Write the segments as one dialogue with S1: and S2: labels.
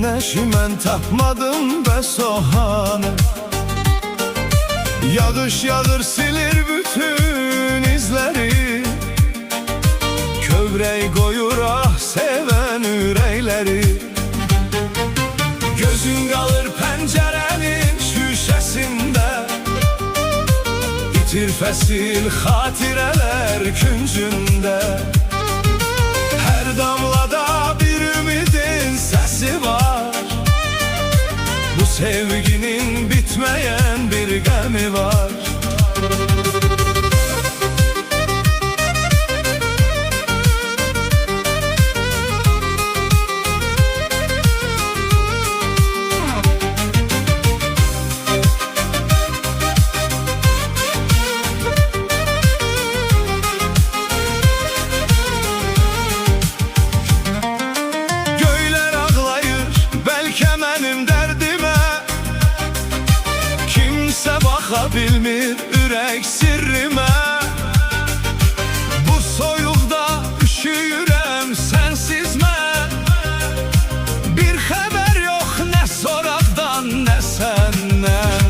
S1: Güneşi mən tapmadım ve soğanı. Yağış yağır silir bütün izleri, kövrək qoyur ah seven ürəkləri. Gözün qalır pəncərənin şüşəsində, itir fəsil xatirələr küncündə. Hər damlada bir ümidin səsi var, bu sevginin bitməyən bir qəmi var. Baxa bilmir ürək sirrimə, bu soyuqda üşüyürəm sənsiz mən. Bir xəbər yox nə soraqdan nə səndən.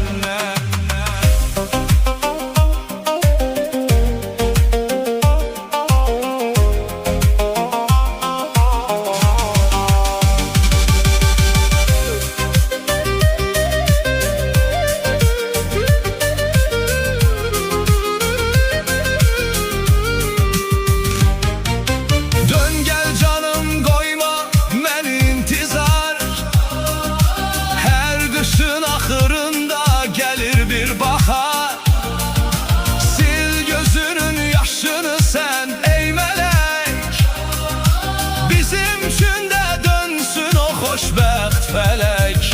S1: Fələk.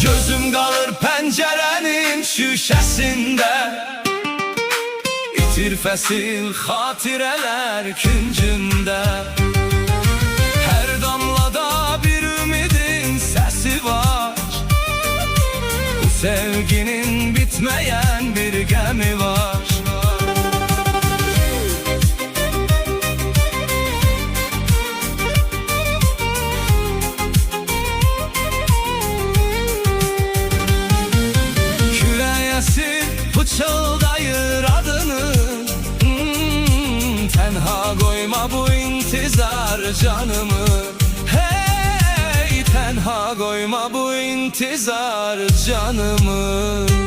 S1: Gözüm qalır pəncərənin şüşəsində, itir fəsil xatirələr küncündə. Hər damlada bir ümidin səsi var, bu sevginin bitməyən bir qəmi var. Pıçıldayır adını, tenha koyma bu intizar canımı. Hey, tenha koyma bu intizar canımı.